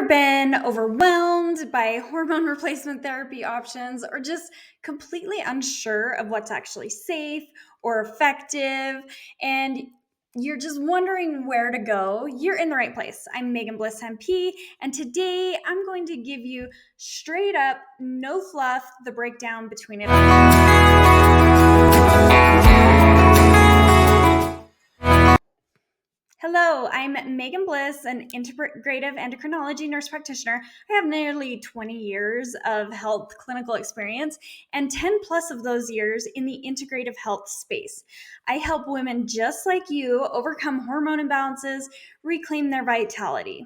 ever been overwhelmed by hormone replacement therapy options or just completely unsure of what's actually safe or effective, and you're just wondering where to go? You're in the right place. I'm Megan Bliss MP, and today I'm going to give you straight up, no fluff, the breakdown between it all. Hello, I'm Megan Bliss, an integrative endocrinology nurse practitioner. I have nearly 20 years of health clinical experience and 10 plus of those years in the integrative health space. I help women just like you overcome hormone imbalances, reclaim their vitality.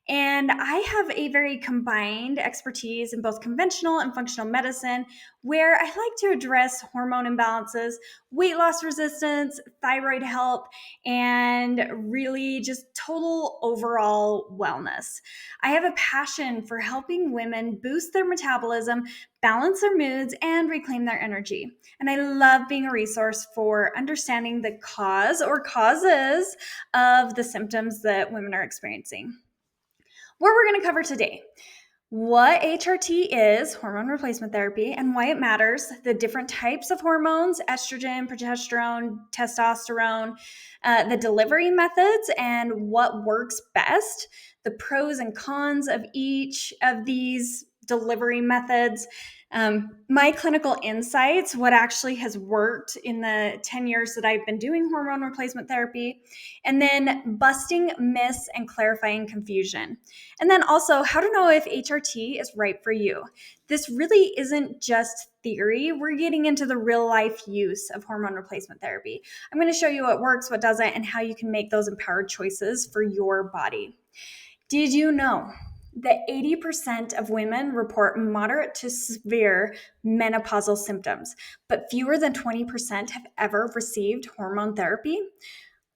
And I have a very combined expertise in both conventional and functional medicine, where I like to address hormone imbalances, weight loss resistance, thyroid health, and really just total overall wellness. I have a passion for helping women boost their metabolism, balance their moods, and reclaim their energy. And I love being a resource for understanding the cause or causes of the symptoms that women are experiencing. What we're going to cover today: what HRT is, hormone replacement therapy, and why it matters, the different types of hormones, estrogen, progesterone, testosterone, the delivery methods, and what works best, the pros and cons of each of these delivery methods, my clinical insights, what actually has worked in the 10 years that I've been doing hormone replacement therapy, and then busting myths and clarifying confusion. And then also how to know if HRT is right for you. This really isn't just theory. We're getting into the real life use of hormone replacement therapy. I'm going to show you what works, what doesn't, and how you can make those empowered choices for your body. Did you know that 80% of women report moderate to severe menopausal symptoms, but fewer than 20% have ever received hormone therapy?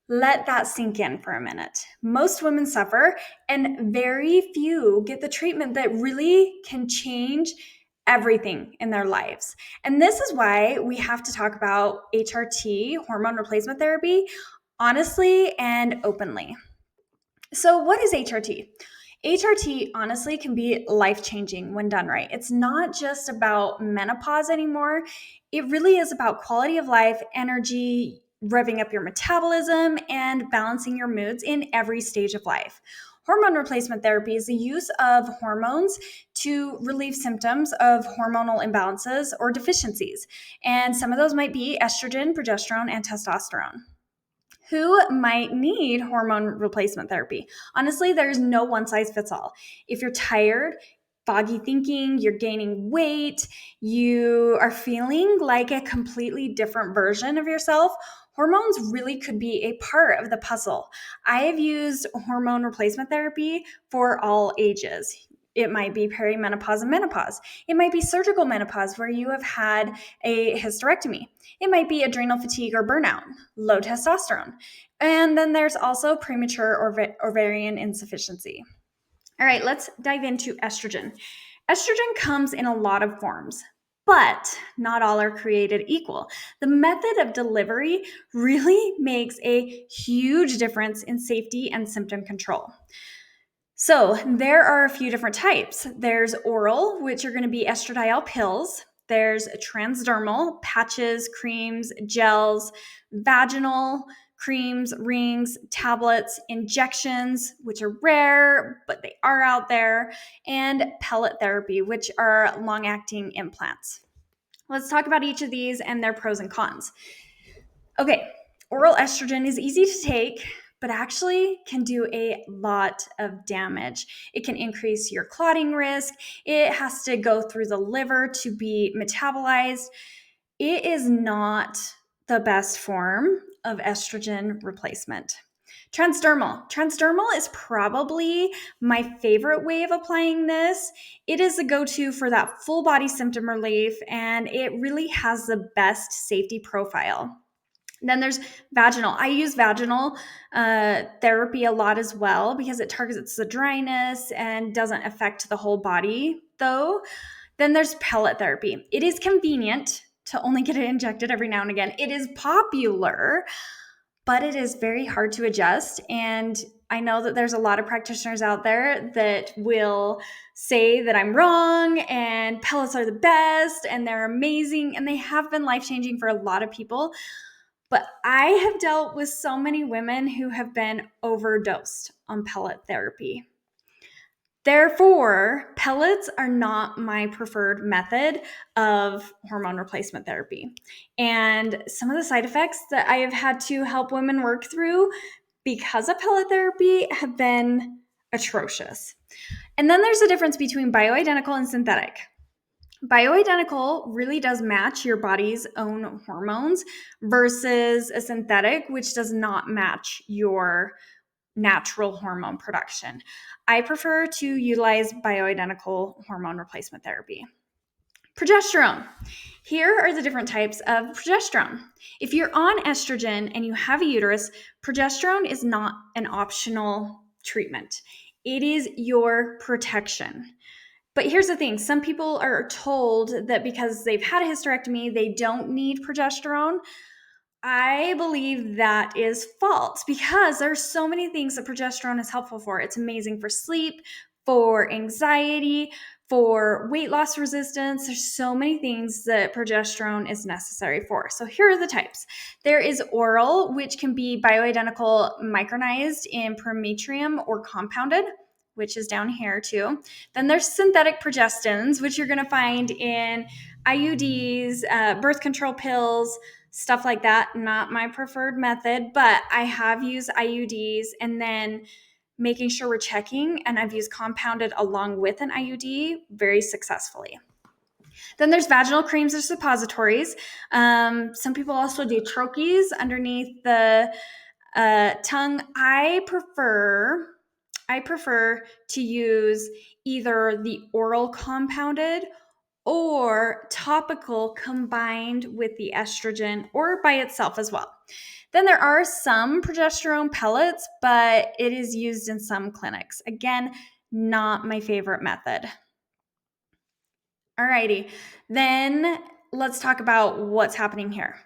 Let that sink in for a minute. Most women suffer, and very few get the treatment that really can change everything in their lives. And this is why we have to talk about HRT, hormone replacement therapy, honestly and openly. So, what is HRT? HRT honestly can be life-changing when done right. It's not just about menopause anymore. It really is about quality of life, energy, revving up your metabolism, and balancing your moods in every stage of life. Hormone replacement therapy is the use of hormones to relieve symptoms of hormonal imbalances or deficiencies. And some of those might be estrogen, progesterone, and testosterone. Who might need hormone replacement therapy? Honestly, there's no one size fits all. If you're tired, foggy thinking, you're gaining weight, you are feeling like a completely different version of yourself, hormones really could be a part of the puzzle. I have used hormone replacement therapy for all ages. It might be perimenopause and menopause. It might be surgical menopause where you have had a hysterectomy. It might be adrenal fatigue or burnout, low testosterone. And then there's also premature ovarian insufficiency. All right, let's dive into estrogen. Estrogen comes in a lot of forms, but not all are created equal. The method of delivery really makes a huge difference in safety and symptom control. So there are a few different types. There's oral, which are going to be estradiol pills. There's transdermal, patches, creams, gels, vaginal, creams, rings, tablets, injections, which are rare, but they are out there, and pellet therapy, which are long-acting implants. Let's talk about each of these and their pros and cons. Okay, oral estrogen is easy to take, but actually can do a lot of damage. It can increase your clotting risk. It has to go through the liver to be metabolized. It is not the best form of estrogen replacement. Transdermal. Transdermal is probably my favorite way of applying this. It is the go-to for that full body symptom relief, and it really has the best safety profile. Then there's vaginal. I use vaginal therapy a lot as well because it targets the dryness and doesn't affect the whole body, though. Then there's pellet therapy. It is convenient to only get it injected every now and again. It is popular, but it is very hard to adjust. And I know that there's a lot of practitioners out there that will say that I'm wrong and pellets are the best and they're amazing and they have been life-changing for a lot of people. But I have dealt with so many women who have been overdosed on pellet therapy. Therefore, pellets are not my preferred method of hormone replacement therapy. And some of the side effects that I have had to help women work through because of pellet therapy have been atrocious. And then there's a difference between bioidentical and synthetic. Bioidentical really does match your body's own hormones versus a synthetic, which does not match your natural hormone production. I prefer to utilize bioidentical hormone replacement therapy. Progesterone. Here are the different types of progesterone. If you're on estrogen and you have a uterus, progesterone is not an optional treatment. It is your protection. But here's the thing, some people are told that because they've had a hysterectomy, they don't need progesterone. I believe that is false because there's so many things that progesterone is helpful for. It's amazing for sleep, for anxiety, for weight loss resistance. There's so many things that progesterone is necessary for. So here are the types. There is oral, which can be bioidentical micronized in prometrium or compounded, which is down here too. Then there's synthetic progestins, which you're going to find in IUDs, birth control pills, stuff like that. Not my preferred method, but I have used IUDs and then making sure we're checking, and I've used compounded along with an IUD very successfully. Then there's vaginal creams or suppositories. Some people also do troches underneath the tongue. I prefer to use either the oral compounded or topical combined with the estrogen or by itself as well. Then there are some progesterone pellets, but it is used in some clinics. Again, not my favorite method. Alrighty, then let's talk about what's happening here.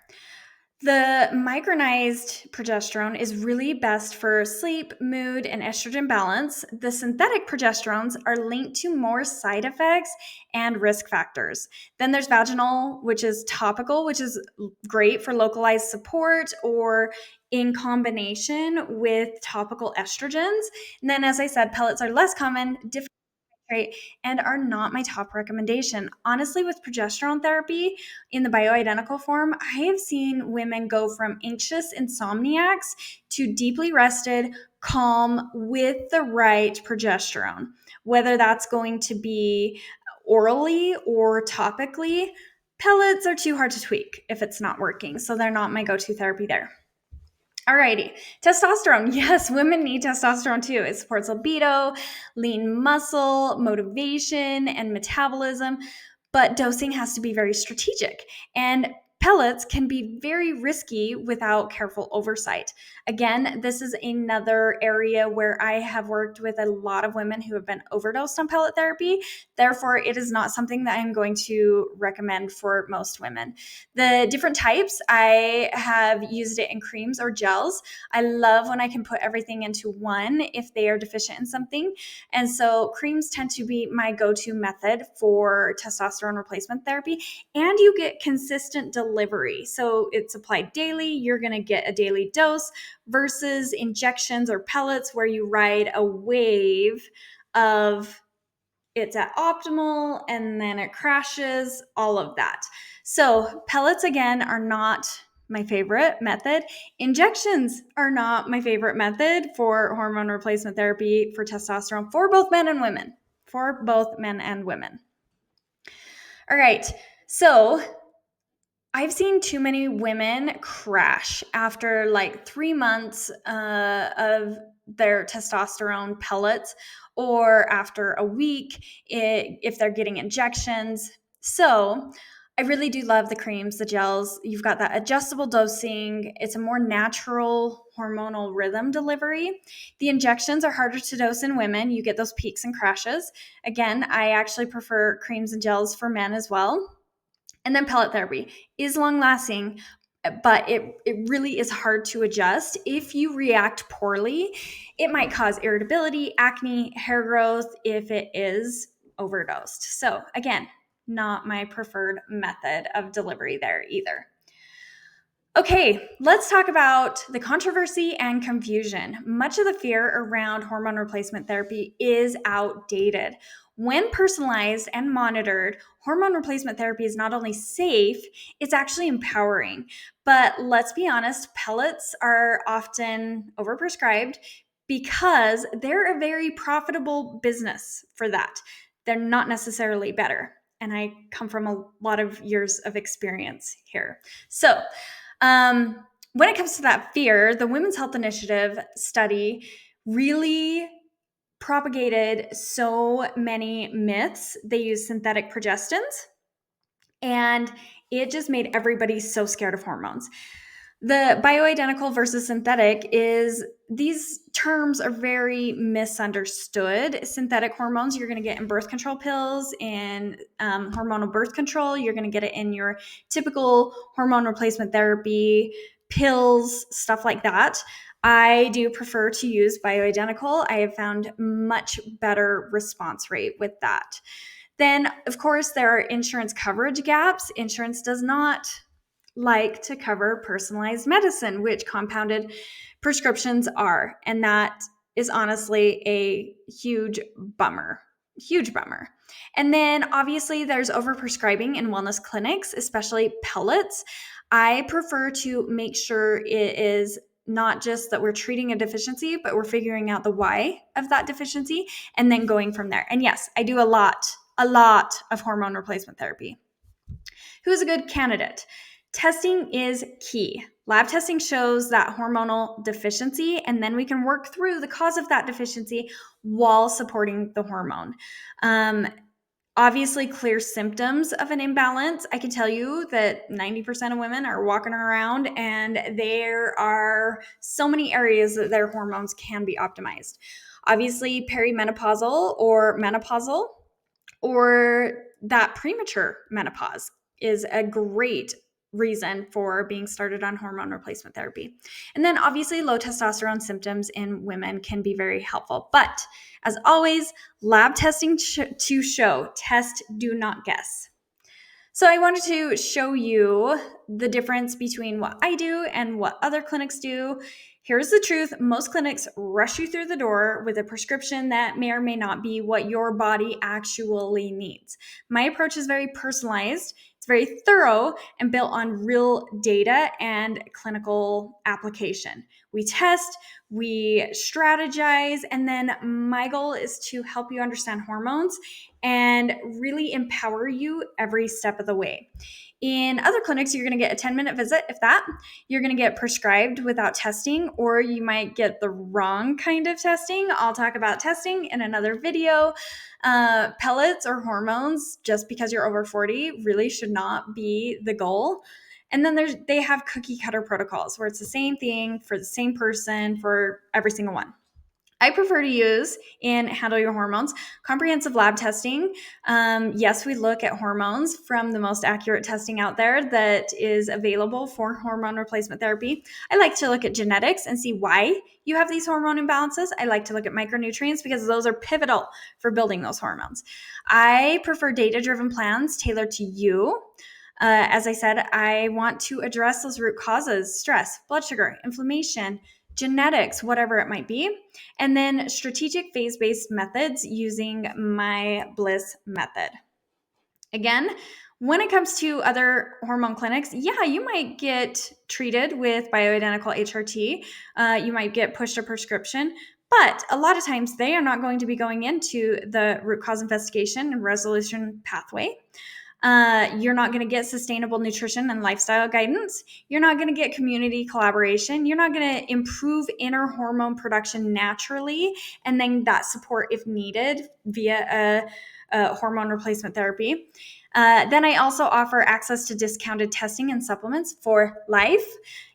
The micronized progesterone is really best for sleep, mood, and estrogen balance. The synthetic progesterones are linked to more side effects and risk factors. Then there's vaginal, which is topical, which is great for localized support or in combination with topical estrogens. And then, as I said, pellets are less common, right, and are not my top recommendation. Honestly, with progesterone therapy in the bioidentical form, I have seen women go from anxious insomniacs to deeply rested, calm with the right progesterone, whether that's going to be orally or topically. Pellets are too hard to tweak if it's not working, so they're not my go-to therapy there. Alrighty, testosterone. Yes, women need testosterone too. It supports libido, lean muscle, motivation, and metabolism, but dosing has to be very strategic. And pellets can be very risky without careful oversight. Again, this is another area where I have worked with a lot of women who have been overdosed on pellet therapy. Therefore, it is not something that I'm going to recommend for most women. The different types, I have used it in creams or gels. I love when I can put everything into one if they are deficient in something. And so creams tend to be my go-to method for testosterone replacement therapy. And you get consistent delivery. So it's applied daily. You're going to get a daily dose versus injections or pellets where you ride a wave of it's at optimal and then it crashes, all of that. So pellets, again, are not my favorite method. Injections are not my favorite method for hormone replacement therapy for testosterone for both men and women. All right, so I've seen too many women crash after like 3 months of their testosterone pellets or after a week if they're getting injections. So I really do love the creams, the gels. You've got that adjustable dosing. It's a more natural hormonal rhythm delivery. The injections are harder to dose in women. You get those peaks and crashes. Again, I actually prefer creams and gels for men as well. And then pellet therapy is long lasting, but it really is hard to adjust. If you react poorly, it might cause irritability, acne, hair growth if it is overdosed. So again, not my preferred method of delivery there either. Okay, let's talk about the controversy and confusion. Much of the fear around hormone replacement therapy is outdated. When personalized and monitored, hormone replacement therapy is not only safe, it's actually empowering. But let's be honest, pellets are often overprescribed because they're a very profitable business for that. They're not necessarily better. And I come from a lot of years of experience here. So, when it comes to that fear, the Women's Health Initiative study really propagated so many myths. They used synthetic progestins, and it just made everybody so scared of hormones. The bioidentical versus synthetic is, these terms are very misunderstood. Synthetic hormones you're going to get in birth control pills, in hormonal birth control. You're going to get it in your typical hormone replacement therapy pills, stuff like that. I do prefer to use bioidentical. I have found much better response rate with that. Then, of course, there are insurance coverage gaps. Insurance does not like to cover personalized medicine, which compounded prescriptions are. And that is honestly a huge bummer. Huge bummer. And then obviously there's overprescribing in wellness clinics, especially pellets. I prefer to make sure it is not just that we're treating a deficiency, but we're figuring out the why of that deficiency and then going from there. And yes, I do a lot of hormone replacement therapy. Who's a good candidate? Testing is key. Lab testing shows that hormonal deficiency, and then we can work through the cause of that deficiency while supporting the hormone. Obviously, clear symptoms of an imbalance. I can tell you that 90% of women are walking around and there are so many areas that their hormones can be optimized. Obviously, perimenopausal or menopausal, or that premature menopause is a great reason for being started on hormone replacement therapy. And then obviously low testosterone symptoms in women can be very helpful. But as always, lab testing to show, test, do not guess. So I wanted to show you the difference between what I do and what other clinics do. Here's the truth. Most clinics rush you through the door with a prescription that may or may not be what your body actually needs. My approach is very personalized. It's very thorough and built on real data and clinical application. We test, we strategize, and then my goal is to help you understand hormones and really empower you every step of the way. In other clinics, you're going to get a 10-minute visit, if that. You're going to get prescribed without testing, or you might get the wrong kind of testing. I'll talk about testing in another video. Pellets or hormones, just because you're over 40, really should not be the goal. And then they have cookie cutter protocols where it's the same thing for the same person for every single one. I prefer to use in Handle Your Hormones comprehensive lab testing. Yes, we look at hormones from the most accurate testing out there that is available for hormone replacement therapy. I like to look at genetics and see why you have these hormone imbalances. I like to look at micronutrients because those are pivotal for building those hormones. I prefer data-driven plans tailored to you. As I said, I want to address those root causes: stress, blood sugar, inflammation, genetics, whatever it might be, and then strategic phase-based methods using my Bliss method. Again, when it comes to other hormone clinics, yeah, you might get treated with bioidentical HRT. You might get pushed a prescription, but a lot of times they are not going to be going into the root cause investigation and resolution pathway. You're not going to get sustainable nutrition and lifestyle guidance. You're not going to get community collaboration. You're not going to improve inner hormone production naturally, and then that support if needed via a hormone replacement therapy. Then I also offer access to discounted testing and supplements for life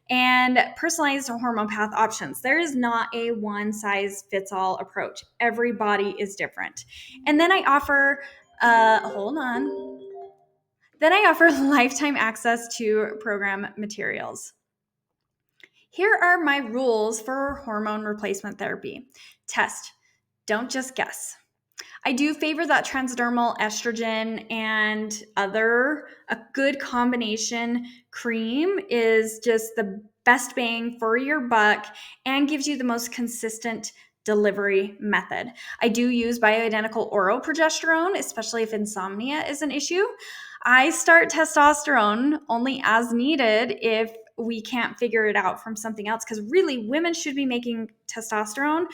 and personalized hormone path options. There is not a one-size-fits-all approach. Every body is different. And then I offer, hold on. Then I offer lifetime access to program materials. Here are my rules for hormone replacement therapy. Test. Don't just guess. I do favor that transdermal estrogen and a good combination cream is just the best bang for your buck and gives you the most consistent delivery method. I do use bioidentical oral progesterone, especially if insomnia is an issue. I start testosterone only as needed if we can't figure it out from something else, because really women should be making testosterone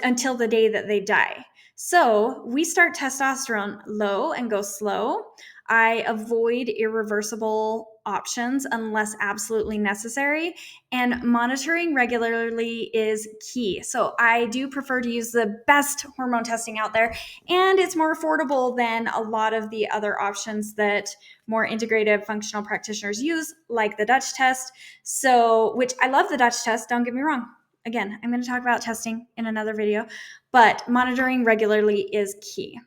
until the day that they die. So we start testosterone low and go slow. I avoid irreversible options unless absolutely necessary, and monitoring regularly is key. So I do prefer to use the best hormone testing out there, and it's more affordable than a lot of the other options that more integrative functional practitioners use, like the Dutch test. So, which I love the Dutch test, don't get me wrong. Again, I'm going to talk about testing in another video, but monitoring regularly is key.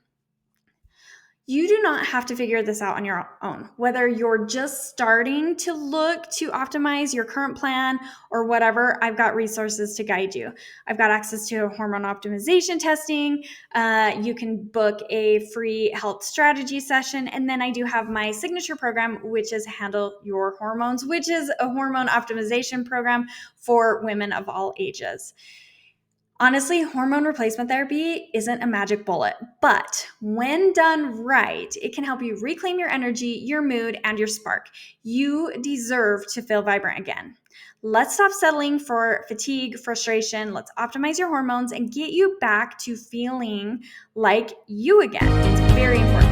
You do not have to figure this out on your own. Whether you're just starting to look to optimize your current plan or whatever, I've got resources to guide you. I've got access to hormone optimization testing. You can book a free health strategy session. And then I do have my signature program, which is Handle Your Hormones, which is a hormone optimization program for women of all ages. Honestly, hormone replacement therapy isn't a magic bullet, but when done right, it can help you reclaim your energy, your mood, and your spark. You deserve to feel vibrant again. Let's stop settling for fatigue, frustration. Let's optimize your hormones and get you back to feeling like you again. It's very important.